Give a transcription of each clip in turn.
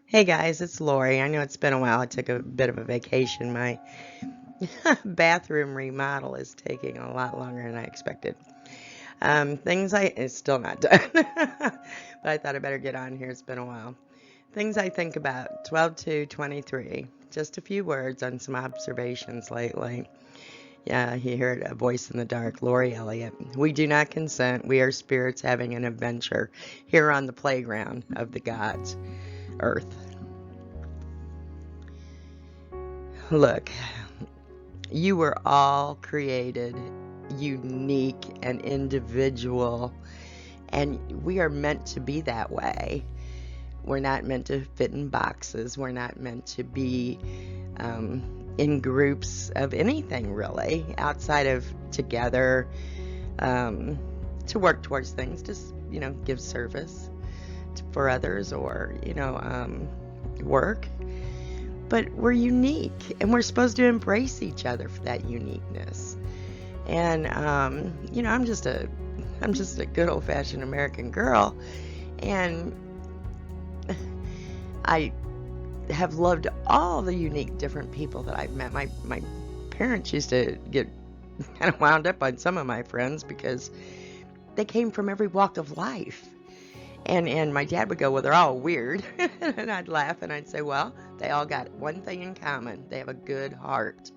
Hey guys, it's Lori. I know it's been a while. I took a bit of a vacation. My bathroom remodel is taking a lot longer than I expected. It's still not done, but I thought I better get on here. It's been a while. Things I think about 12/2/23. Just a few words on some observations lately. Yeah, you heard a voice in the dark, Lori Elliot. We do not consent. We are spirits having an adventure here on the playground of the gods, Earth. Look, you were all created unique and individual, and we are meant to be that way. We're not meant to fit in boxes. We're not meant to be in groups of anything really outside of together to work towards things, just, give service for others or, work. But we're unique, and we're supposed to embrace each other for that uniqueness. And I'm just a good old-fashioned American girl, and I have loved all the unique, different people that I've met. My parents used to get kind of wound up on some of my friends because they came from every walk of life. And my dad would go, well, they're all weird. And I'd laugh and I'd say, well, they all got one thing in common. They have a good heart.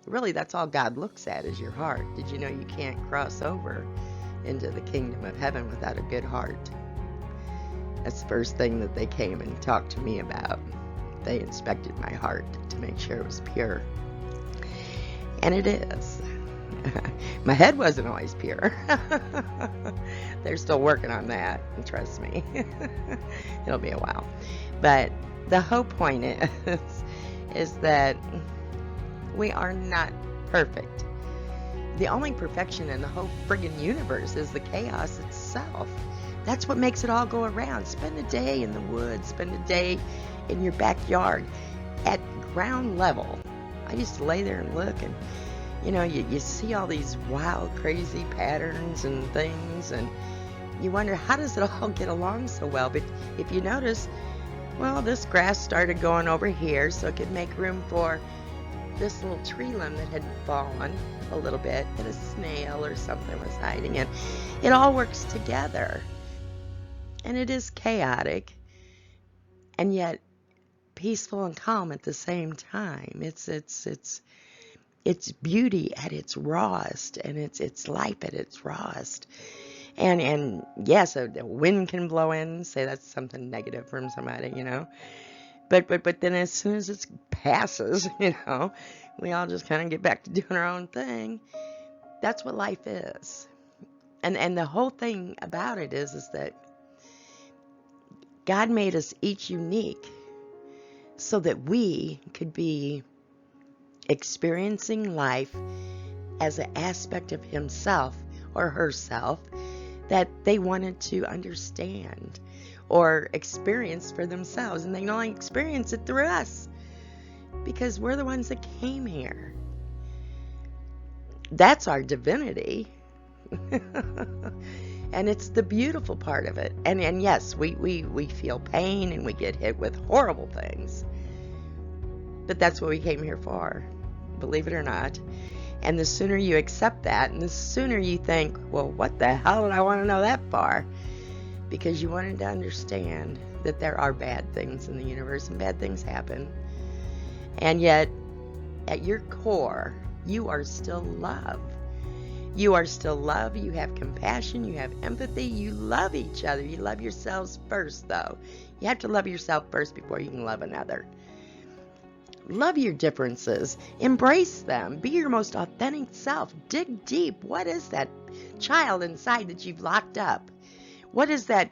Really, that's all God looks at is your heart. Did you know you can't cross over into the kingdom of heaven without a good heart? That's the first thing that they came and talked to me about. They inspected my heart to make sure it was pure. And it is. My head wasn't always pure. They're still working on that, trust me. It'll be a while. But the whole point is that we are not perfect. The only perfection in the whole friggin' universe is the chaos itself. That's what makes it all go around. Spend a day in the woods, spend a day in your backyard at ground level. I used to lay there and look, and you see all these wild, crazy patterns and things, and you wonder, how does it all get along so well? But if you notice, well, this grass started going over here, so it could make room for this little tree limb that had fallen a little bit, and a snail or something was hiding in. It all works together. And it is chaotic, and yet peaceful and calm at the same time. It's beauty at its rawest, and it's life at its rawest. And yes, a wind can blow in, say that's something negative from somebody, But then as soon as it passes, we all just kind of get back to doing our own thing. That's what life is. And the whole thing about it is that God made us each unique so that we could be experiencing life as an aspect of himself or herself that they wanted to understand or experience for themselves. And they can only experience it through us because we're the ones that came here. That's our divinity. And it's the beautiful part of it. And yes, we feel pain and we get hit with horrible things. But that's what we came here for, believe it or not. And the sooner you accept that, and the sooner you think, well, what the hell did I want to know that for? Because you wanted to understand that there are bad things in the universe and bad things happen. And yet, at your core, you are still love. You are still love. You have compassion. You have empathy. You love each other. You love yourselves first, though. You have to love yourself first before you can love another. Love your differences. Embrace them. Be your most authentic self. Dig deep. What is that child inside that you've locked up? What does that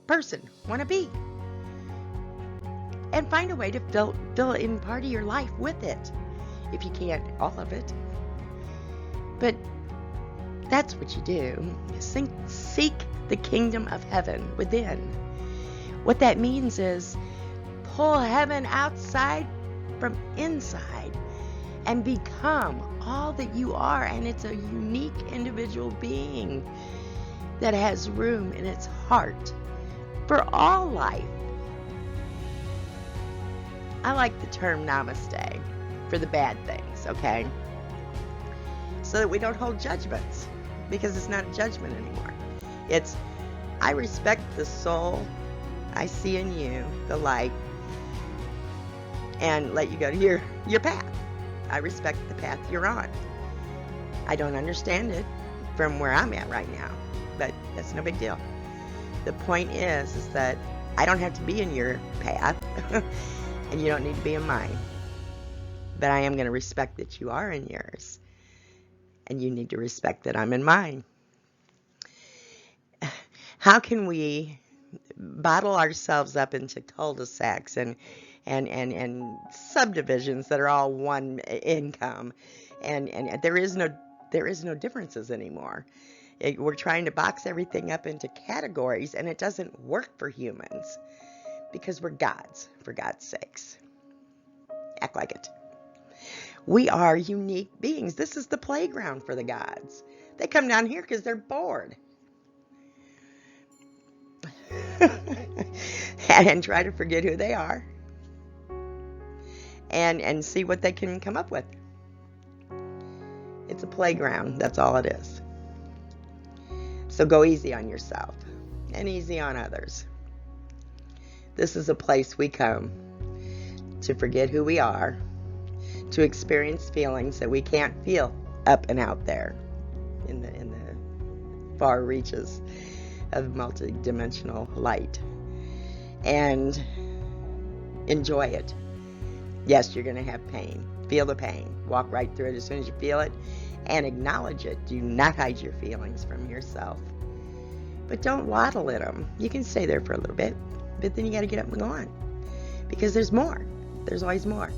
person want to be? And find a way to fill in part of your life with it. If you can't, all of it. But that's what you do. Seek the kingdom of heaven within. What that means is pull heaven outside from inside and become all that you are. And it's a unique individual being that has room in its heart for all life, I like the term namaste for the bad things, okay? So that we don't hold judgments, because it's not a judgment anymore. It's, I respect the soul I see in you, the light, and let you go to your path. I respect the path you're on. I don't understand it from where I'm at right now, but that's no big deal. The point is that I don't have to be in your path, and you don't need to be in mine. But I am going to respect that you are in yours, and you need to respect that I'm in mine. How can we bottle ourselves up into cul-de-sacs and subdivisions that are all one income, and there is no differences anymore? We're trying to box everything up into categories, and it doesn't work for humans because we're gods, for God's sakes. Act like it. We are unique beings. This is the playground for the gods. They come down here because they're bored. And try to forget who they are. And see what they can come up with. It's a playground. That's all it is. So go easy on yourself and easy on others. This is a place we come to forget who we are, to experience feelings that we can't feel up and out there in the far reaches of multidimensional light, and enjoy it. Yes, you're going to have pain. Feel the pain. Walk right through it as soon as you feel it, and acknowledge it. Do not hide your feelings from yourself. But don't waddle in them. You can stay there for a little bit, but then you got to get up and go on, because there's more. There's always more.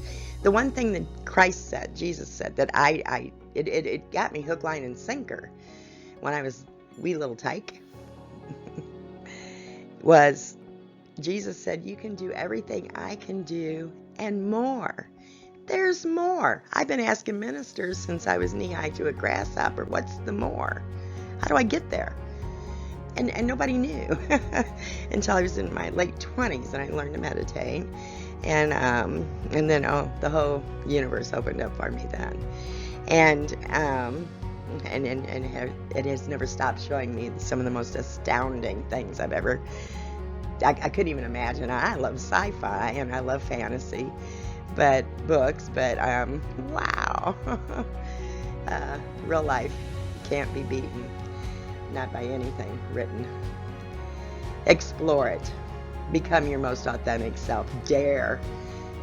The one thing that Christ said, Jesus said, that it got me hook, line, and sinker when I was wee little tyke, was Jesus said, you can do everything I can do and more. There's more. I've been asking ministers since I was knee-high to a grasshopper, what's the more? How do I get there? And nobody knew until I was in my late 20s and I learned to meditate. And then the whole universe opened up for me then. And it has never stopped showing me some of the most astounding things I've ever, I couldn't even imagine. I love sci-fi and I love fantasy, books, but wow. Real life can't be beaten, not by anything written. Explore it. Become your most authentic self. Dare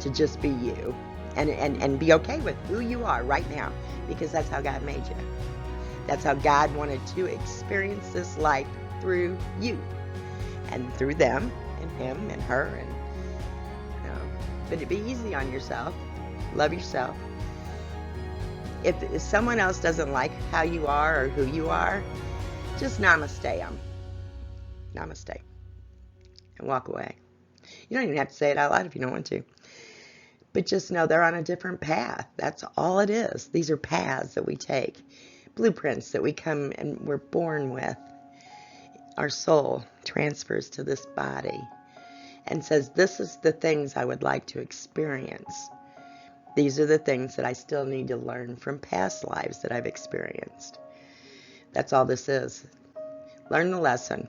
to just be you, and be okay with who you are right now, because that's how God made you. That's how God wanted to experience this life, through you and through them and him and her. And but to be easy on yourself, love yourself. If someone else doesn't like how you are or who you are, just namaste them. Namaste. And walk away. You don't even have to say it out loud if you don't want to. But just know they're on a different path. That's all it is. These are paths that we take. Blueprints that we come and we're born with. Our soul transfers to this body and says, this is the things I would like to experience. These are the things that I still need to learn from past lives that I've experienced. That's all this is. Learn the lesson.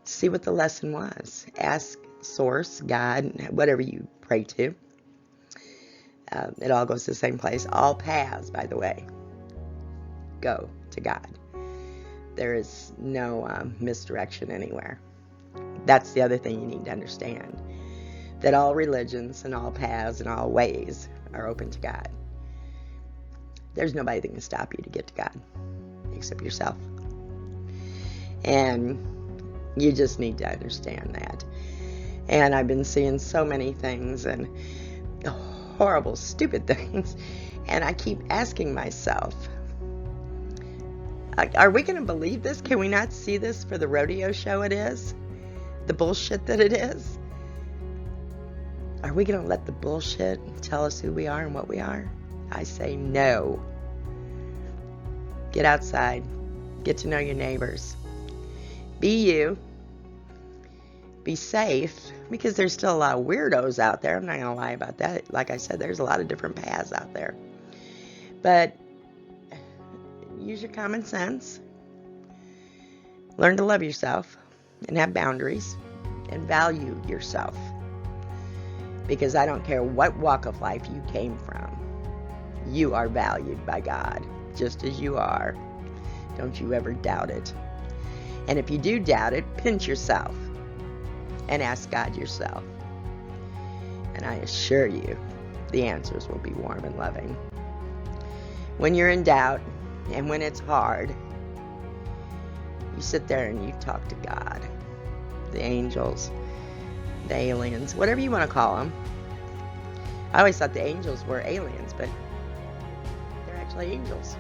See what the lesson was. Ask Source, God, whatever you pray to. It all goes to the same place. All paths, by the way, go to God. There is no misdirection anywhere. That's the other thing you need to understand. That all religions and all paths and all ways are open to God. There's nobody that can stop you to get to God except yourself. And you just need to understand that. And I've been seeing so many things and horrible, stupid things. And I keep asking myself, are we going to believe this? Can we not see this for the rodeo show it is? The bullshit that it is? Are we going to let the bullshit tell us who we are and what we are? I say no. Get outside. Get to know your neighbors. Be you. be safe, because there's still a lot of weirdos out there. I'm not going to lie about that. Like I said, there's a lot of different paths out there. But use your common sense. Learn to love yourself and have boundaries and value yourself. Because I don't care what walk of life you came from, you are valued by God just as you are. Don't you ever doubt it. And if you do doubt it, pinch yourself and ask God yourself. And I assure you, the answers will be warm and loving. When you're in doubt and when it's hard, you sit there and you talk to God, the angels, the aliens, whatever you want to call them. I always thought the angels were aliens, but they're actually angels.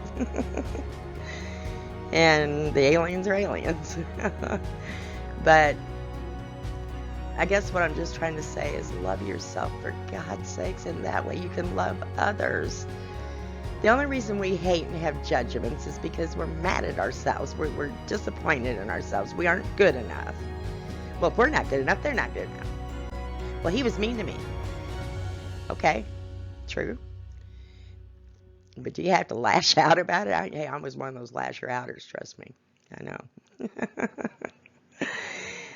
And the aliens are aliens. But I guess what I'm just trying to say is love yourself for God's sakes, and that way you can love others. The only reason we hate and have judgments is because we're mad at ourselves. We're disappointed in ourselves. We aren't good enough. Well, if we're not good enough, they're not good enough. Well, he was mean to me. Okay, true. But do you have to lash out about it? Hey, I was one of those lasher-outers, trust me. I know.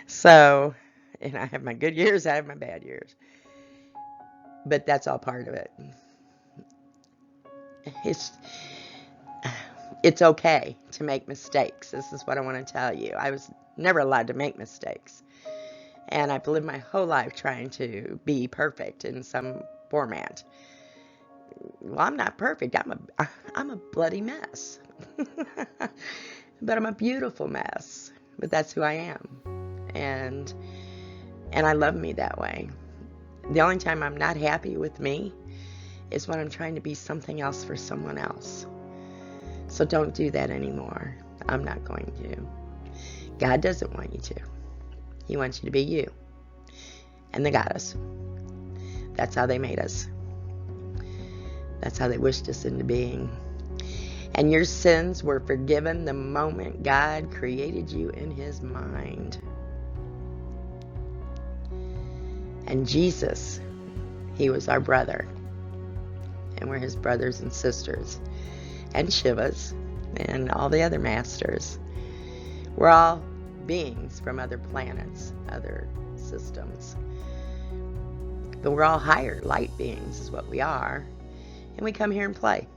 So, and I have my good years, I have my bad years. But that's all part of it. It's okay to make mistakes. This is what I want to tell you. I was never allowed to make mistakes. And I've lived my whole life trying to be perfect in some format. Well, I'm not perfect. I'm a bloody mess. But I'm a beautiful mess. But that's who I am. And I love me that way. The only time I'm not happy with me is when I'm trying to be something else for someone else. So don't do that anymore. I'm not going to. God doesn't want you to. He wants you to be you. And they got us. That's how they made us. That's how they wished us into being. And your sins were forgiven the moment God created you in his mind. And Jesus, he was our brother. And we're his brothers and sisters. And Shivas. And all the other masters. We're all beings from other planets, other systems. But we're all higher light beings is what we are. And we come here and play.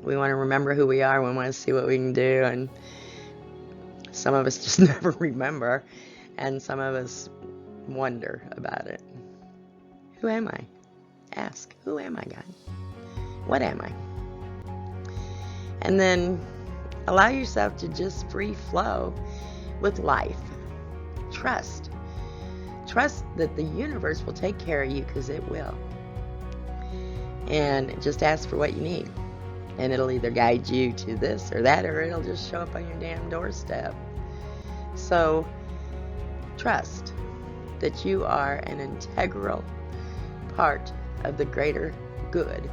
We want to remember who we are. We want to see what we can do. And some of us just never remember. And some of us wonder about it. Who am I? Ask, who am I, God? What am I? And then allow yourself to just free flow with life. Trust. Trust that the universe will take care of you, because it will. And just ask for what you need. And it'll either guide you to this or that, or it'll just show up on your damn doorstep. So trust that you are an integral part of the greater good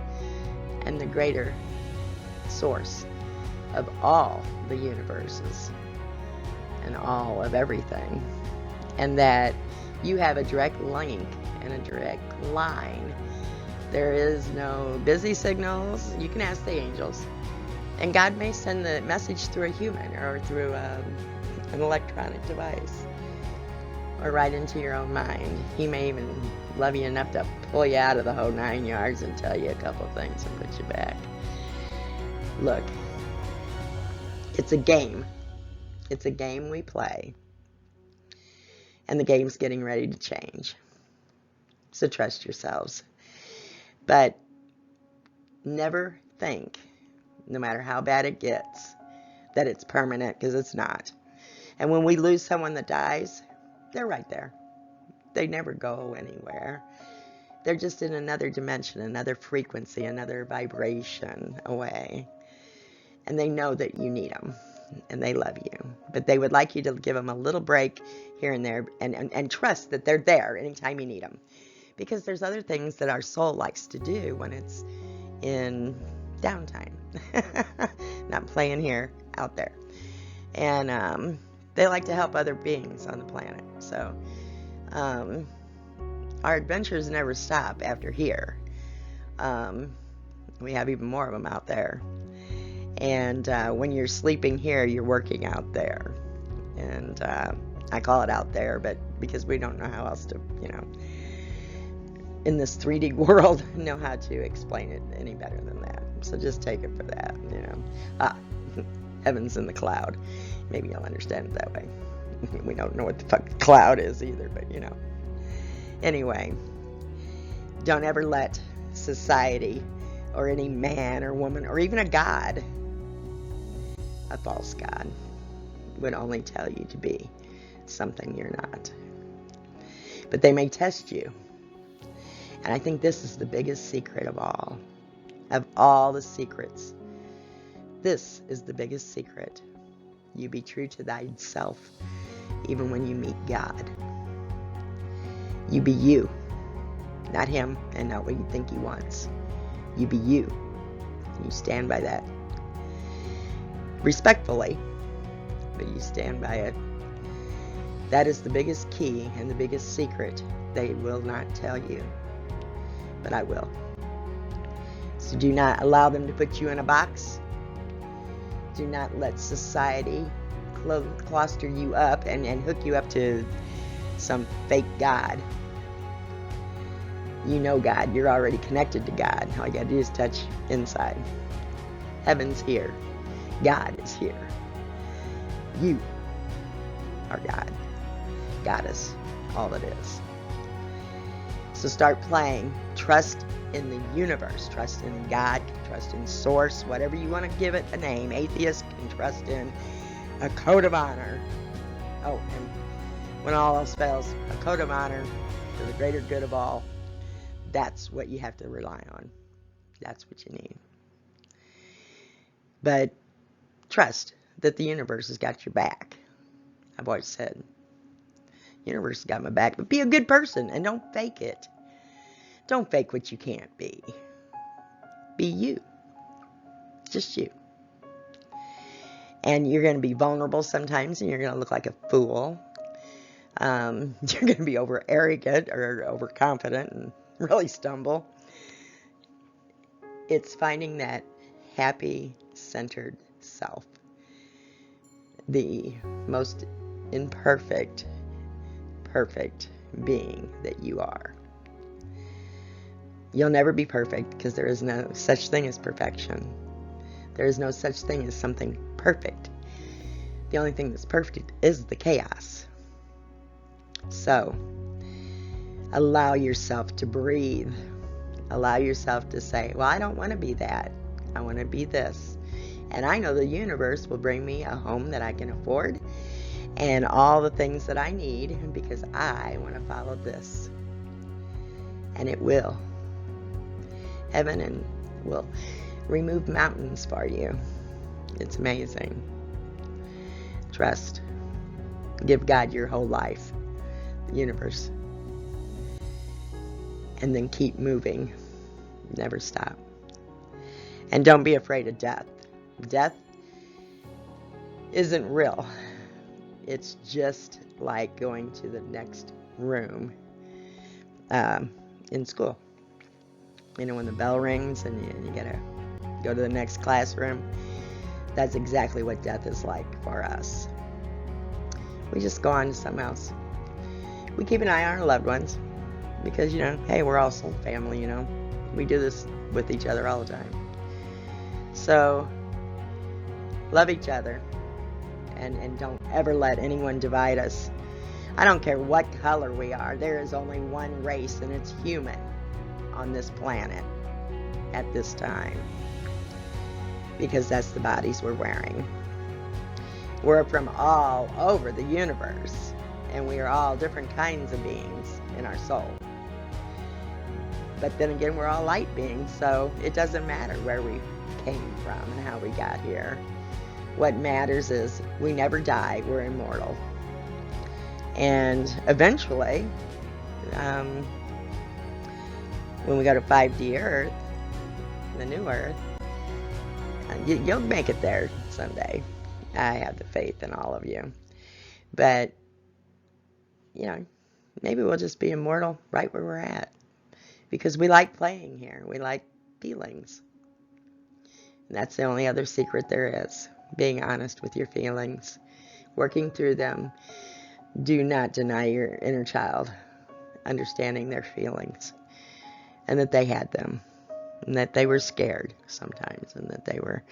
and the greater source of all the universes and all of everything. And that you have a direct link and a direct line. There is no busy signals. You can ask the angels. And God may send the message through a human or through an electronic device or right into your own mind. He may even love you enough to pull you out of the whole 9 yards and tell you a couple things and put you back. Look, it's a game. It's a game we play. And the game's getting ready to change. So trust yourselves. But never think, no matter how bad it gets, that it's permanent, because it's not. And when we lose someone that dies, they're right there. They never go anywhere. They're just in another dimension, another frequency, another vibration away. And they know that you need them. And they love you. But they would like you to give them a little break here and there. And trust that they're there anytime you need them. Because there's other things that our soul likes to do when it's in downtime. Not playing here, out there. And They like to help other beings on the planet. So our adventures never stop after here. We have even more of them out there. And when you're sleeping here, you're working out there. And I call it out there, but because we don't know how else to, in this 3D world, know how to explain it any better than that. So just take it for that, Heaven's in the cloud. Maybe you'll understand it that way. We don't know what the fuck the cloud is either, but Anyway, don't ever let society or any man or woman or even a god, a false god, would only tell you to be something you're not. But they may test you. And I think this is the biggest secret of all the secrets. This is the biggest secret. You be true to thyself, even when you meet God. You be you, not him and not what you think he wants. You be you. You stand by that. Respectfully, but you stand by it. That is the biggest key and the biggest secret they will not tell you. But I will. So do not allow them to put you in a box. Do not let society cluster you up and hook you up to some fake God. You know God. You're already connected to God. All you got to do is touch inside. Heaven's here. God is here. You are God. Goddess. All it is. So start playing. Trust in the universe. Trust in God. Trust in Source. Whatever you want to give it a name. Atheist can trust in a code of honor. Oh, and when all else fails, a code of honor for the greater good of all. That's what you have to rely on. That's what you need. But trust that the universe has got your back. I've always said, the universe has got my back. But be a good person and don't fake it. Don't fake what you can't be. Be you. Just you. And you're going to be vulnerable sometimes, and you're going to look like a fool. You're going to be over arrogant or overconfident and really stumble. It's finding that happy, centered self. The most imperfect, perfect being that you are. You'll never be perfect because there is no such thing as perfection. There is no such thing as something perfect. The only thing that's perfect is the chaos. So, allow yourself to breathe. Allow yourself to say, well, I don't want to be that. I want to be this. And I know the universe will bring me a home that I can afford and all the things that I need because I want to follow this. And it will. Heaven will remove mountains for you. It's amazing. Trust. Give God your whole life, the universe. And then keep moving. Never stop. And don't be afraid of death. Death isn't real. It's just like going to the next room in school. When the bell rings and you gotta go to the next classroom, that's exactly what death is like for us. We just go on to something else. We keep an eye on our loved ones because, hey, we're all soul family, We do this with each other all the time. So, love each other and don't ever let anyone divide us. I don't care what color we are. There is only one race, and it's human on this planet at this time. Because that's the bodies we're wearing. We're from all over the universe, and we are all different kinds of beings in our soul. But then again, we're all light beings, so it doesn't matter where we came from and how we got here. What matters is we never die. We're immortal. And eventually, when we go to 5D Earth, the new Earth, you'll make it there someday. I have the faith in all of you. But, you know, maybe we'll just be immortal right where we're at. Because we like playing here. We like feelings. And that's the only other secret there is. Being honest with your feelings. Working through them. Do not deny your inner child understanding their feelings. And that they had them. And that they were scared sometimes. And that they were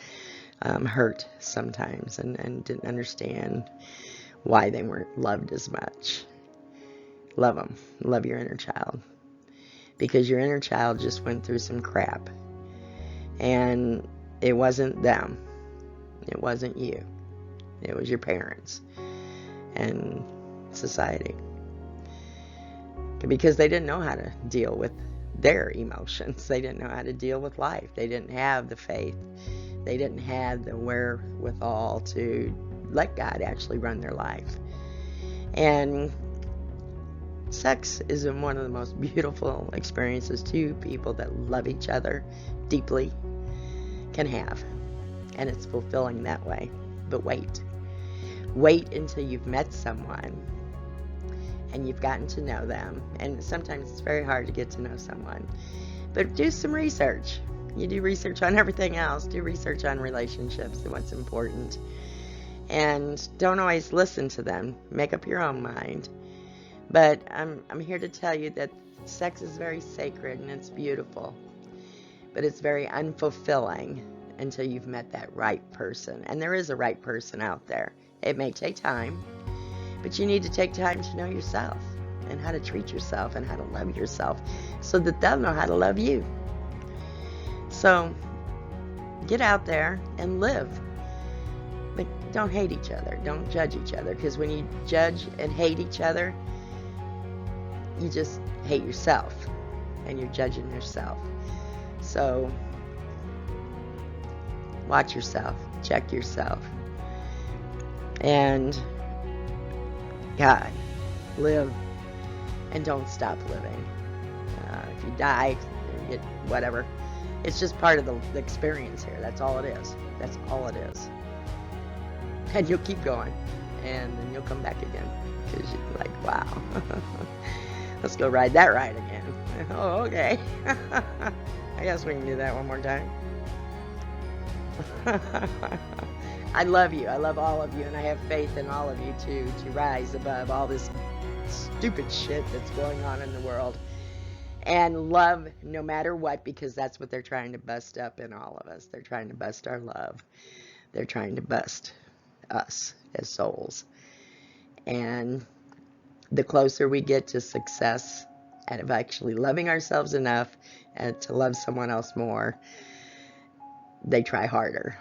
hurt sometimes. And didn't understand why they weren't loved as much. Love them. Love your inner child. Because your inner child just went through some crap. And it wasn't them. It wasn't you. It was your parents and society. Because they didn't know how to deal with their emotions. They didn't know how to deal with life. They didn't have the faith. They didn't have the wherewithal to let God actually run their life. And sex is one of the most beautiful experiences two people that love each other deeply can have. And it's fulfilling that way. But wait. Wait until you've met someone and you've gotten to know them. And sometimes it's very hard to get to know someone. But do some research. You do research on everything else. Do research on relationships and what's important. And don't always listen to them. Make up your own mind. But I'm here to tell you that sex is very sacred and it's beautiful. But it's very unfulfilling until you've met that right person. And there is a right person out there. It may take time, but you need to take time to know yourself and how to treat yourself and how to love yourself so that they'll know how to love you. So get out there and live. But don't hate each other. Don't judge each other. Because when you judge and hate each other, you just hate yourself. And you're judging yourself. So watch yourself. Check yourself. And God, live and don't stop living. If you die, you get whatever. It's just part of the experience here. That's all it is. That's all it is. And you'll keep going. And then you'll come back again. Because you're like, wow. Let's go ride that ride again. Oh, okay. I guess we can do that one more time. I love you. I love all of you. And I have faith in all of you to rise above all this stupid shit that's going on in the world. And love no matter what, because that's what they're trying to bust up in all of us. They're trying to bust our love. They're trying to bust us as souls. And the closer we get to success and of actually loving ourselves enough and to love someone else more, they try harder.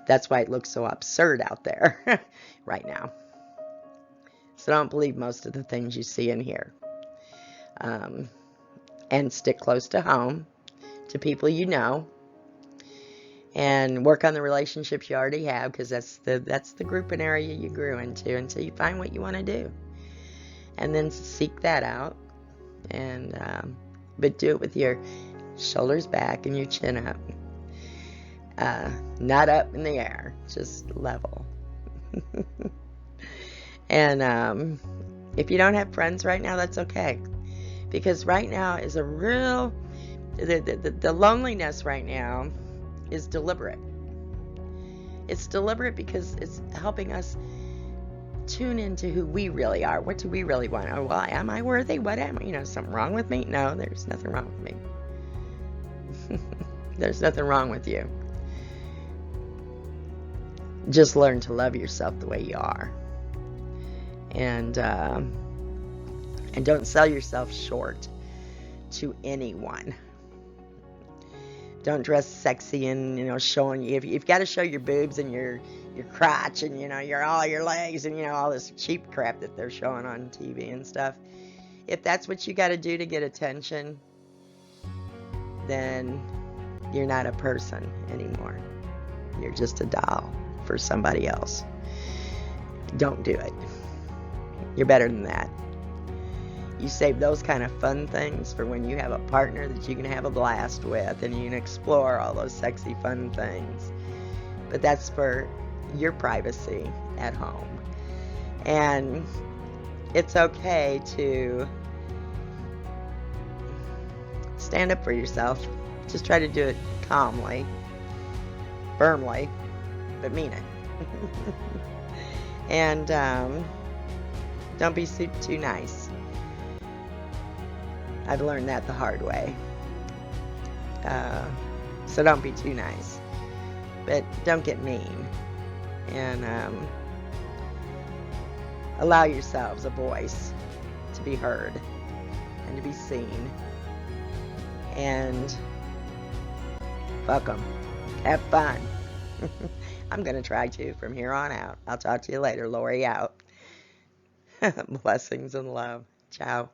That's why it looks so absurd out there right now. So don't believe most of the things you see and hear. And stick close to home, to people you know, and work on the relationships you already have, because that's the group and area you grew into until you find what you want to do. And then seek that out, and but do it with your shoulders back and your chin up. Not up in the air, just level. And if you don't have friends right now, that's okay. Because right now is a real, the loneliness right now is deliberate. It's deliberate because it's helping us tune into who we really are. What do we really want? Oh, well, am I worthy? What am I? Something wrong with me? No, there's nothing wrong with me. There's nothing wrong with you. Just learn to love yourself the way you are. And don't sell yourself short to anyone. Don't dress sexy and, showing you. If you've got to show your boobs and your crotch and, all your legs and, all this cheap crap that they're showing on TV and stuff. If that's what you got to do to get attention, then you're not a person anymore. You're just a doll for somebody else. Don't do it. You're better than that. You save those kind of fun things for when you have a partner that you can have a blast with and you can explore all those sexy fun things. But that's for your privacy at home. And it's okay to stand up for yourself. Just try to do it calmly, firmly, but mean it. And don't be too nice. I've learned that the hard way. So don't be too nice. But don't get mean. And allow yourselves a voice to be heard and to be seen. And fuck them. Have fun. I'm going to try to from here on out. I'll talk to you later. Lori out. Blessings and love. Ciao.